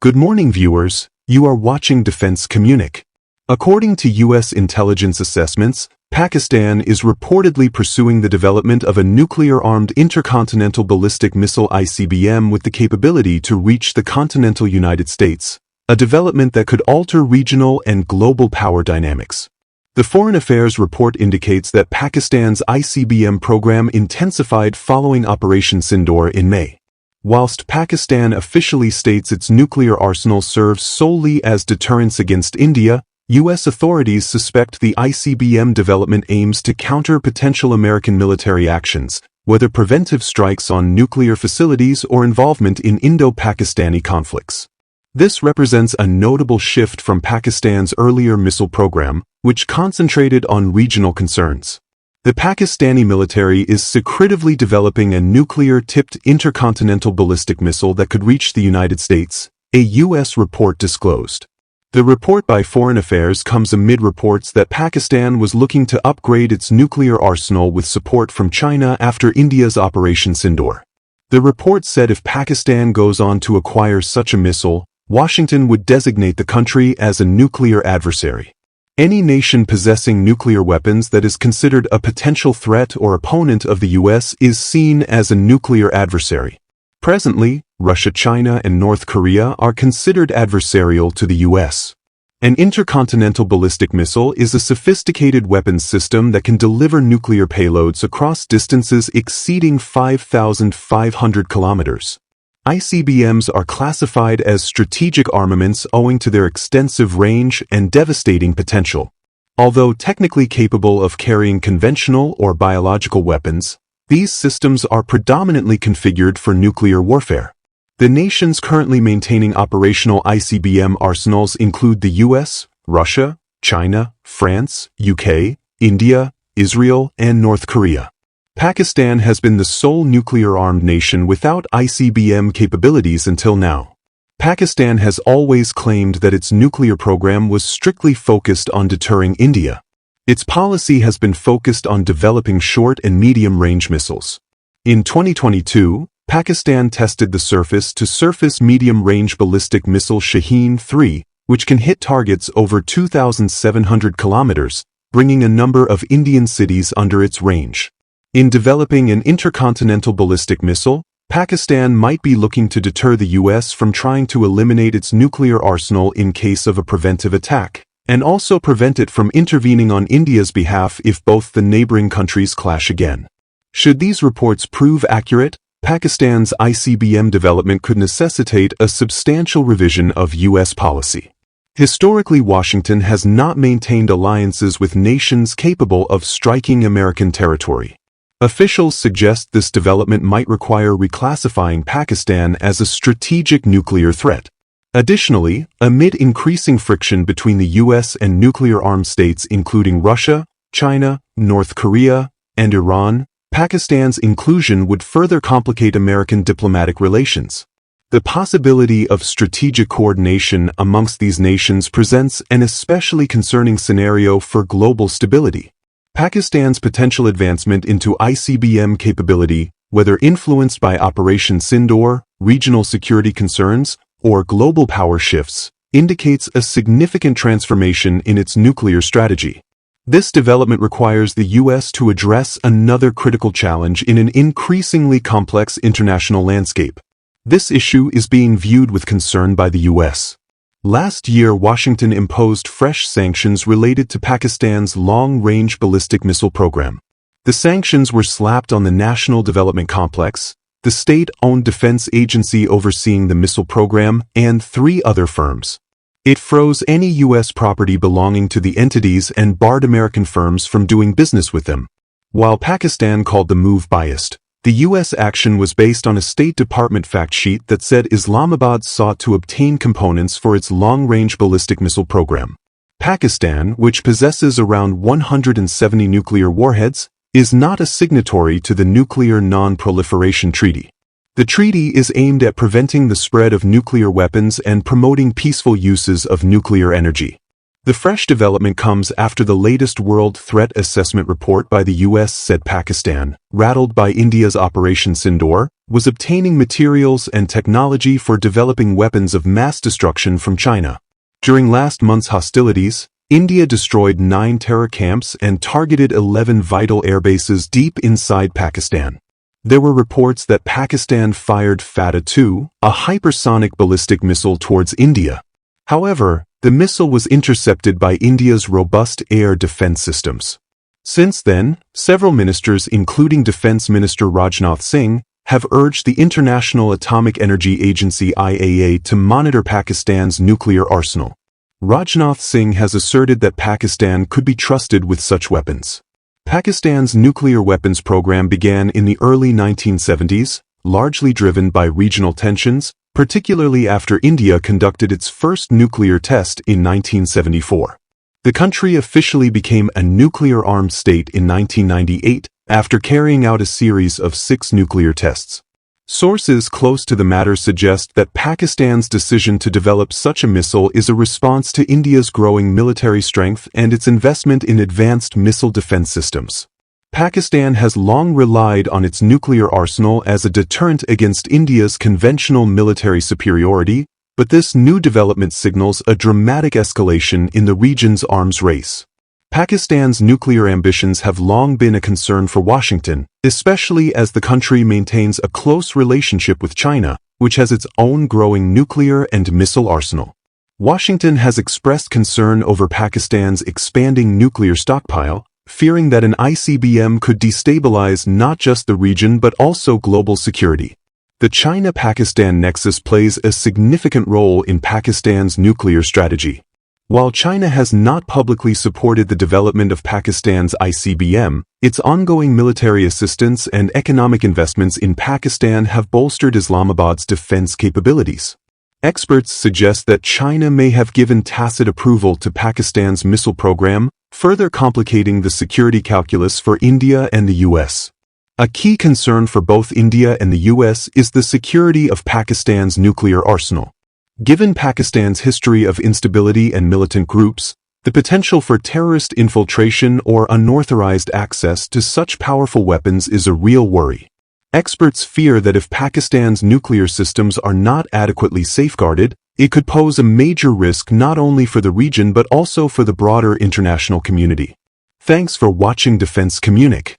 Good morning, viewers. You are watching Defense Communic. According to U.S. intelligence assessments, Pakistan is reportedly pursuing the development of a nuclear-armed intercontinental ballistic missile ICBM with the capability to reach the continental United States, a development that could alter regional and global power dynamics. The Foreign Affairs report indicates that Pakistan's ICBM program intensified following Operation Sindoor in May. Whilst Pakistan officially states its nuclear arsenal serves solely as deterrence against India, U.S. authorities suspect the ICBM development aims to counter potential American military actions, whether preventive strikes on nuclear facilities or involvement in Indo-Pakistani conflicts. This represents a notable shift from Pakistan's earlier missile program, which concentrated on regional concerns. The Pakistani military is secretively developing a nuclear-tipped intercontinental ballistic missile that could reach the United States, a U.S. report disclosed. The report by Foreign Affairs comes amid reports that Pakistan was looking to upgrade its nuclear arsenal with support from China after India's Operation Sindoor. The report said if Pakistan goes on to acquire such a missile, Washington would designate the country as a nuclear adversary. Any nation possessing nuclear weapons that is considered a potential threat or opponent of the U.S. is seen as a nuclear adversary. Presently, Russia, China, and North Korea are considered adversarial to the U.S. An intercontinental ballistic missile is a sophisticated weapons system that can deliver nuclear payloads across distances exceeding 5,500 kilometers. ICBMs are classified as strategic armaments owing to their extensive range and devastating potential. Although technically capable of carrying conventional or biological weapons, these systems are predominantly configured for nuclear warfare. The nations currently maintaining operational ICBM arsenals include the US, Russia, China, France, UK, India, Israel, and North Korea. Pakistan has been the sole nuclear-armed nation without ICBM capabilities until now. Pakistan has always claimed that its nuclear program was strictly focused on deterring India. Its policy has been focused on developing short and medium-range missiles. In 2022, Pakistan tested the surface-to-surface medium-range ballistic missile Shaheen-3, which can hit targets over 2,700 kilometers, bringing a number of Indian cities under its range. In developing an intercontinental ballistic missile, Pakistan might be looking to deter the U.S. from trying to eliminate its nuclear arsenal in case of a preventive attack, and also prevent it from intervening on India's behalf if both the neighboring countries clash again. Should these reports prove accurate, Pakistan's ICBM development could necessitate a substantial revision of U.S. policy. Historically, Washington has not maintained alliances with nations capable of striking American territory. Officials suggest this development might require reclassifying Pakistan as a strategic nuclear threat. Additionally, amid increasing friction between the U.S. and nuclear-armed states including Russia, China, North Korea, and Iran, Pakistan's inclusion would further complicate American diplomatic relations. The possibility of strategic coordination amongst these nations presents an especially concerning scenario for global stability. Pakistan's potential advancement into ICBM capability, whether influenced by Operation Sindoor, regional security concerns, or global power shifts, indicates a significant transformation in its nuclear strategy. This development requires the U.S. to address another critical challenge in an increasingly complex international landscape. This issue is being viewed with concern by the U.S. Last year, Washington imposed fresh sanctions related to Pakistan's long-range ballistic missile program. The sanctions were slapped on the National Development Complex, the state-owned defense agency overseeing the missile program, and 3 other firms. It froze any U.S. property belonging to the entities and barred American firms from doing business with them. While Pakistan called the move biased, the U.S. action was based on a State Department fact sheet that said Islamabad sought to obtain components for its long-range ballistic missile program. Pakistan, which possesses around 170 nuclear warheads, is not a signatory to the Nuclear Non-Proliferation Treaty. The treaty is aimed at preventing the spread of nuclear weapons and promoting peaceful uses of nuclear energy. The fresh development comes after the latest World Threat Assessment report by the U.S. said Pakistan, rattled by India's Operation Sindoor, was obtaining materials and technology for developing weapons of mass destruction from China. During last month's hostilities, India destroyed 9 terror camps and targeted 11 vital airbases deep inside Pakistan. There were reports that Pakistan fired Fateh-2, a hypersonic ballistic missile towards India. However, the missile was intercepted by India's robust air defense systems. Since then, several ministers, including Defense Minister Rajnath Singh, have urged the International Atomic Energy Agency (IAEA) to monitor Pakistan's nuclear arsenal. Rajnath Singh has asserted that Pakistan could be trusted with such weapons. Pakistan's nuclear weapons program began in the early 1970s, largely driven by regional tensions, particularly after India conducted its first nuclear test in 1974. The country officially became a nuclear-armed state in 1998 after carrying out a series of 6 nuclear tests. Sources close to the matter suggest that Pakistan's decision to develop such a missile is a response to India's growing military strength and its investment in advanced missile defense systems. Pakistan has long relied on its nuclear arsenal as a deterrent against India's conventional military superiority, but this new development signals a dramatic escalation in the region's arms race. Pakistan's nuclear ambitions have long been a concern for Washington, especially as the country maintains a close relationship with China, which has its own growing nuclear and missile arsenal. Washington has expressed concern over Pakistan's expanding nuclear stockpile, fearing that an ICBM could destabilize not just the region but also global security. The China-Pakistan nexus plays a significant role in Pakistan's nuclear strategy. While China has not publicly supported the development of Pakistan's ICBM, its ongoing military assistance and economic investments in Pakistan have bolstered Islamabad's defense capabilities. Experts suggest that China may have given tacit approval to Pakistan's missile program, further complicating the security calculus for India and the U.S. A key concern for both India and the U.S. is the security of Pakistan's nuclear arsenal. Given Pakistan's history of instability and militant groups, the potential for terrorist infiltration or unauthorized access to such powerful weapons is a real worry. Experts fear that if Pakistan's nuclear systems are not adequately safeguarded, it could pose a major risk not only for the region but also for the broader international community. Thanks for watching Defense Communic.